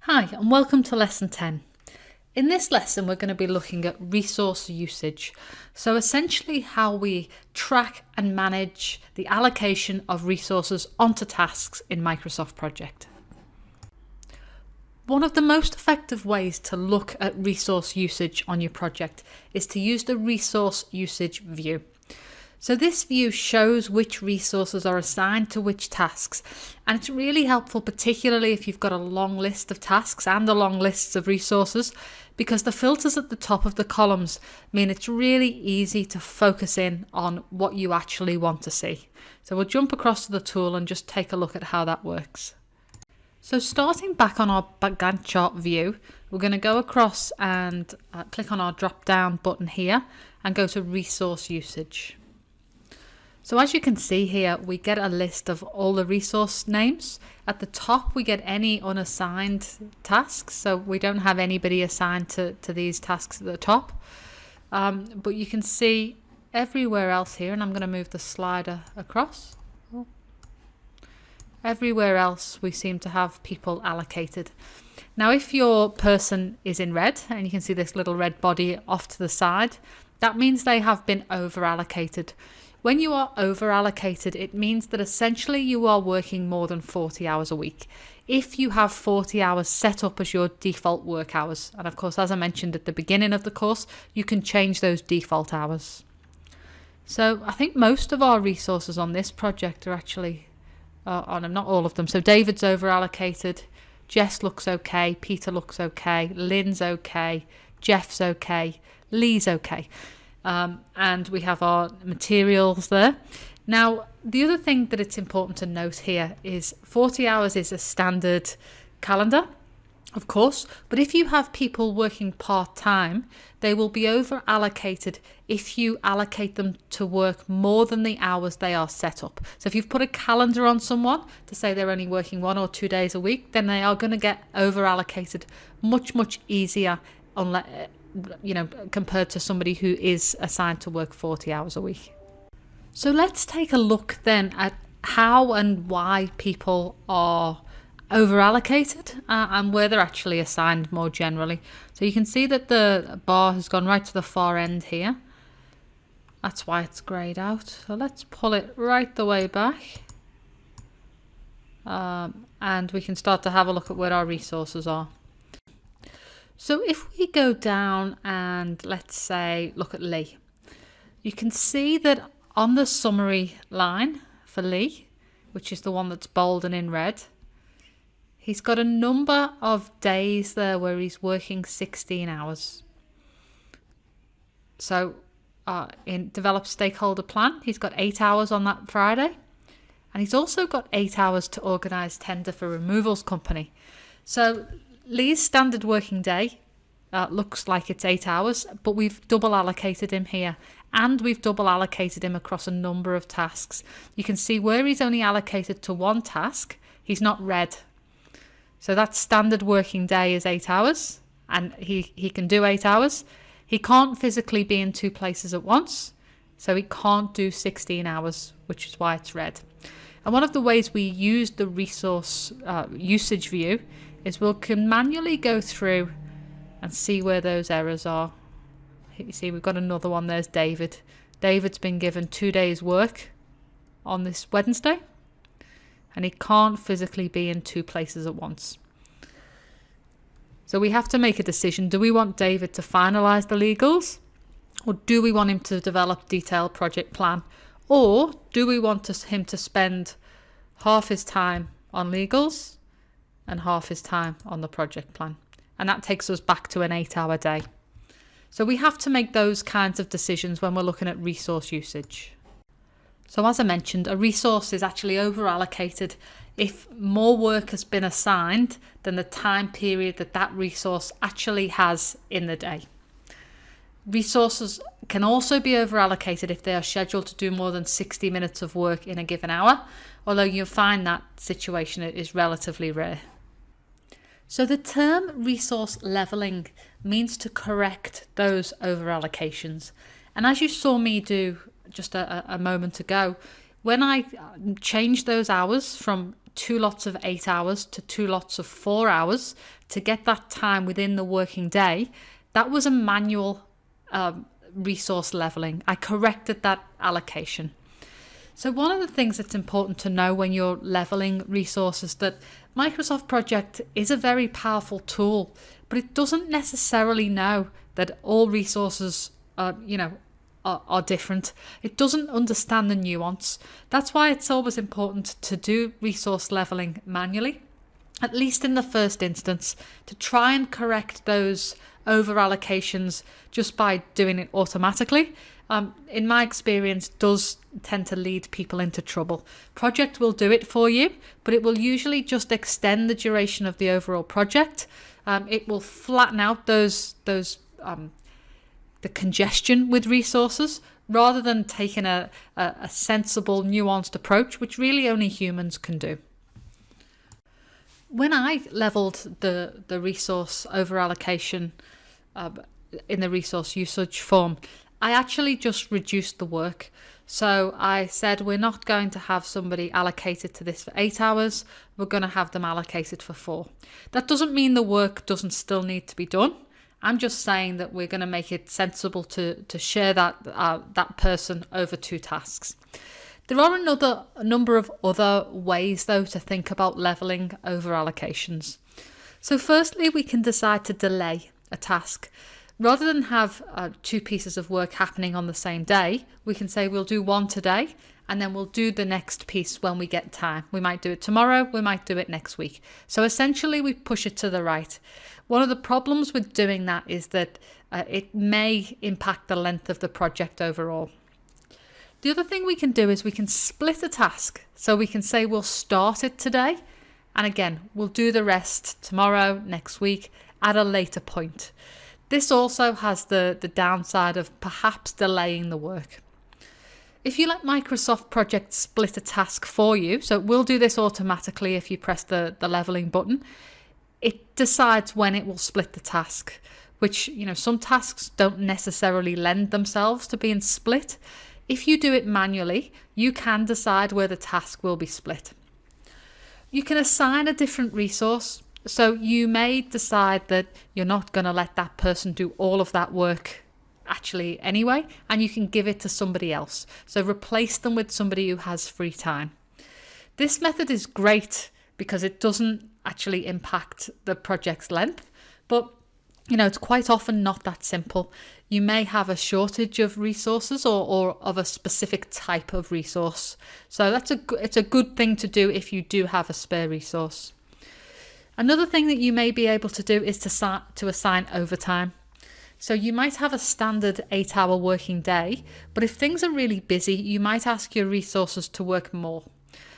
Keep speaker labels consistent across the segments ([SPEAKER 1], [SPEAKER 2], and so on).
[SPEAKER 1] Hi and welcome to lesson 10. In this lesson we're going to be looking at resource usage. So essentially how we track and manage the allocation of resources onto tasks in Microsoft Project. One of the most effective ways to look at resource usage on your project is to use the resource usage view. So this view shows which resources are assigned to which tasks, and it's really helpful particularly if you've got a long list of tasks and a long list of resources, because the filters at the top of the columns mean it's really easy to focus in on what you actually want to see. So we'll jump across to the tool and just take a look at how that works. So starting back on our Gantt chart view, we're going to go across and click on our drop down button here and go to resource usage. So as you can see here, we get a list of all the resource names. At the top, we get any unassigned tasks. So we don't have anybody assigned to these tasks at the top. But you can see everywhere else here, and I'm going to move the slider across. Everywhere else, we seem to have people allocated. Now, if your person is in red, and you can see this little red body off to the side, that means they have been over-allocated. When you are over-allocated, it means that essentially you are working more than 40 hours a week. If you have 40 hours set up as your default work hours, and of course, as I mentioned at the beginning of the course, you can change those default hours. So I think most of our resources on this project are actually not all of them. So David's over-allocated, Jess looks okay, Peter looks okay, Lynn's okay, Jeff's okay, Lee's okay. And we have our materials there. Now, the other thing that it's important to note here is 40 hours is a standard calendar, of course, but if you have people working part-time, they will be over-allocated if you allocate them to work more than the hours they are set up. So if you've put a calendar on someone to say they're only working 1 or 2 days a week, then they are going to get over-allocated much easier unless compared to somebody who is assigned to work 40 hours a week. So let's take a look then at how and why people are over-allocated and where they're actually assigned more generally. So you can see that the bar has gone right to the far end here. That's why it's greyed out. So let's pull it right the way back. And we can start to have a look at where our resources are. So if we go down and let's say look at Lee, you can see that on the summary line for Lee, which is the one that's bold and in red, he's got a number of days there where he's working 16 hours. So in develop stakeholder plan, he's got 8 hours on that Friday, and he's also got 8 hours to organise tender for removals company. So Lee's standard working day looks like it's 8 hours, but we've double allocated him here, and we've double allocated him across a number of tasks. You can see where he's only allocated to one task, he's not red. So that standard working day is 8 hours, and he can do 8 hours. He can't physically be in 2 places at once, so he can't do 16 hours, which is why it's red. And one of the ways we use the resource usage view is we can manually go through and see where those errors are. You see we've got another one, there's David. David's been given 2 days work on this Wednesday, and he can't physically be in 2 places at once. So we have to make a decision. Do we want David to finalise the legals, or do we want him to develop detailed project plan, or do we want him to spend half his time on legals and half his time on the project plan? And that takes us back to an 8-hour day. So we have to make those kinds of decisions when we're looking at resource usage. So as I mentioned, a resource is actually over-allocated if more work has been assigned than the time period that that resource actually has in the day. Resources can also be over-allocated if they are scheduled to do more than 60 minutes of work in a given hour, although you'll find that situation is relatively rare. So the term resource leveling means to correct those over-allocations. And as you saw me do just a moment ago, when I change those hours from 2 lots of 8 hours to 2 lots of 4 hours to get that time within the working day, that was a manual resource leveling. I corrected that allocation. So one of the things that's important to know when you're leveling resources, that Microsoft Project is a very powerful tool, but it doesn't necessarily know that all resources are different. It doesn't understand the nuance. That's why it's always important to do resource leveling manually, at least in the first instance, to try and correct those over allocations just by doing it automatically. In my experience, does tend to lead people into trouble. Project will do it for you, but it will usually just extend the duration of the overall project. It will flatten out the congestion with resources, rather than taking a sensible, nuanced approach, which really only humans can do. When I leveled the resource over allocation in the resource usage form, I actually just reduced the work. So I said, we're not going to have somebody allocated to this for 8 hours. We're going to have them allocated for 4. That doesn't mean the work doesn't still need to be done. I'm just saying that we're going to make it sensible to share that person over 2 tasks. There are a number of other ways, though, to think about leveling over allocations. So firstly, we can decide to delay a task. Rather than have 2 pieces of work happening on the same day, we can say we'll do one today and then we'll do the next piece when we get time. We might do it tomorrow, we might do it next week. So essentially we push it to the right. One of the problems with doing that is that it may impact the length of the project overall. The other thing we can do is we can split a task. So we can say we'll start it today, and again, we'll do the rest tomorrow, next week, at a later point. This also has the downside of perhaps delaying the work. If you let Microsoft Project split a task for you, so it will do this automatically if you press the leveling button, it decides when it will split the task, which, some tasks don't necessarily lend themselves to being split. If you do it manually, you can decide where the task will be split. You can assign a different resource. So you may decide that you're not going to let that person do all of that work actually anyway, and you can give it to somebody else. So replace them with somebody who has free time. This method is great because it doesn't actually impact the project's length, but it's quite often not that simple. You may have a shortage of resources or of a specific type of resource. So it's a good thing to do if you do have a spare resource. Another thing that you may be able to do is to assign overtime. So you might have a standard 8-hour working day, but if things are really busy, you might ask your resources to work more.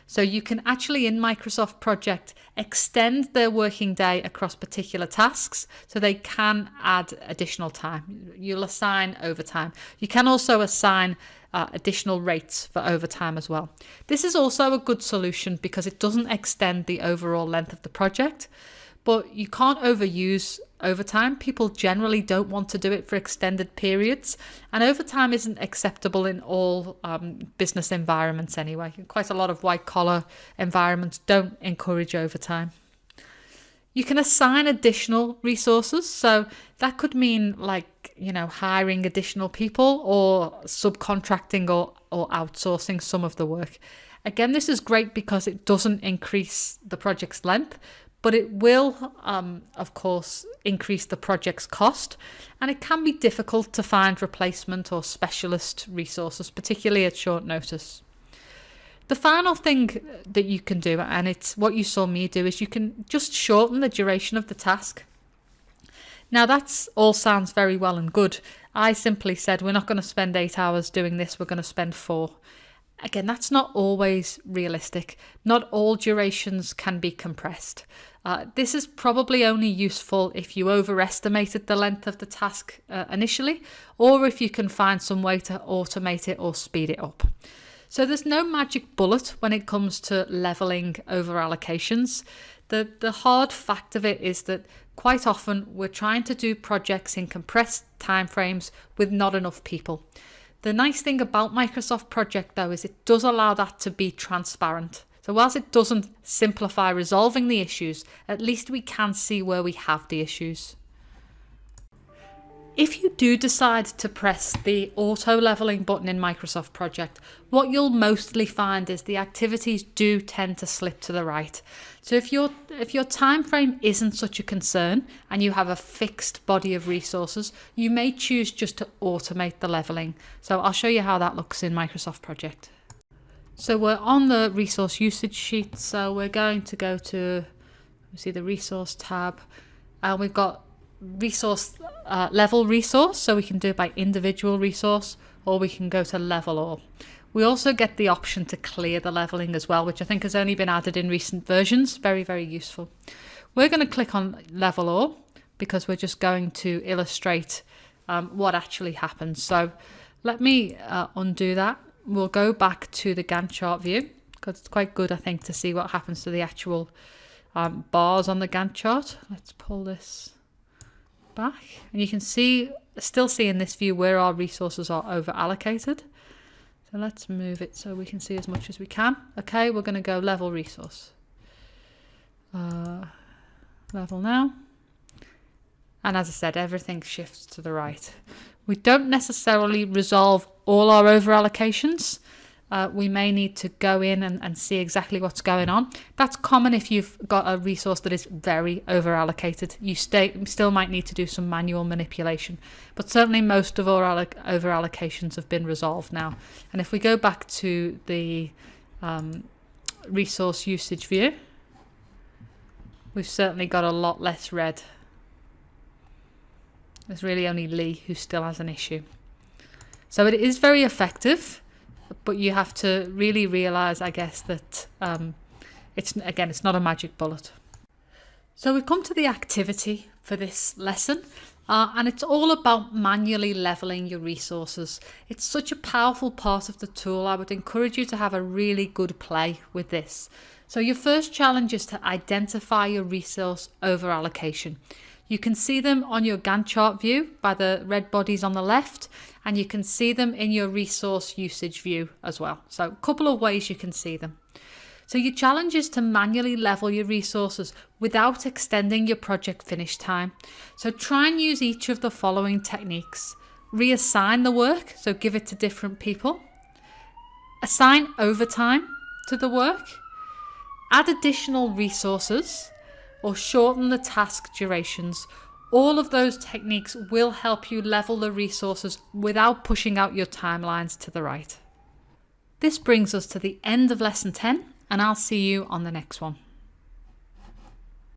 [SPEAKER 1] So you can actually, in Microsoft Project, extend their working day across particular tasks so they can add additional time. You'll assign overtime. You can also assign additional rates for overtime as well. This is also a good solution because it doesn't extend the overall length of the project, but you can't overuse overtime. People generally don't want to do it for extended periods, and overtime isn't acceptable in all business environments anyway. Quite a lot of white-collar environments don't encourage overtime. You can assign additional resources, so that could mean hiring additional people or subcontracting or outsourcing some of the work. Again, this is great because it doesn't increase the project's length, but it will, of course, increase the project's cost, and it can be difficult to find replacement or specialist resources, particularly at short notice. The final thing that you can do, and it's what you saw me do, is you can just shorten the duration of the task. Now that's all sounds very well and good. I simply said we're not going to spend 8 hours doing this, we're going to spend 4. Again, that's not always realistic. Not all durations can be compressed. This is probably only useful if you overestimated the length of the task initially, or if you can find some way to automate it or speed it up. So there's no magic bullet when it comes to leveling over allocations. The hard fact of it is that quite often we're trying to do projects in compressed timeframes with not enough people. The nice thing about Microsoft Project, though, is it does allow that to be transparent. So whilst it doesn't simplify resolving the issues, at least we can see where we have the issues. If you do decide to press the auto leveling button in Microsoft Project, what you'll mostly find is the activities do tend to slip to the right. So if your time frame isn't such a concern and you have a fixed body of resources, you may choose just to automate the leveling. So I'll show you how that looks in Microsoft Project. So we're on the resource usage sheet. So we're going to go to, see the resource tab, and we've got resource level resource, so we can do it by individual resource, or we can go to level all. We also get the option to clear the leveling as well, which I think has only been added in recent versions. Very, very useful. We're going to click on level all because we're just going to illustrate what actually happens. So let me undo that. We'll go back to the Gantt chart view because it's quite good, I think, to see what happens to the actual bars on the Gantt chart. Let's pull this back, and you can still see in this view where our resources are over allocated. So let's move it so we can see as much as we can. Okay, we're going to go level resource, level now, and as I said, everything shifts to the right. We don't necessarily resolve all our over allocations. We may need to go in and see exactly what's going on. That's common if you've got a resource that is very over allocated. You still might need to do some manual manipulation, but certainly most of our over allocations have been resolved now. And if we go back to the resource usage view, we've certainly got a lot less red. There's really only Lee who still has an issue. So it is very effective. But you have to really realize, I guess, that it's not a magic bullet. So we've come to the activity for this lesson, and it's all about manually leveling your resources. It's such a powerful part of the tool. I would encourage you to have a really good play with this. So your first challenge is to identify your resource over allocation. You can see them on your Gantt chart view by the red bodies on the left, and you can see them in your resource usage view as well. So a couple of ways you can see them. So your challenge is to manually level your resources without extending your project finish time. So try and use each of the following techniques. Reassign the work, so give it to different people. Assign overtime to the work. Add additional resources, or shorten the task durations. All of those techniques will help you level the resources without pushing out your timelines to the right. This brings us to the end of lesson 10, and I'll see you on the next one.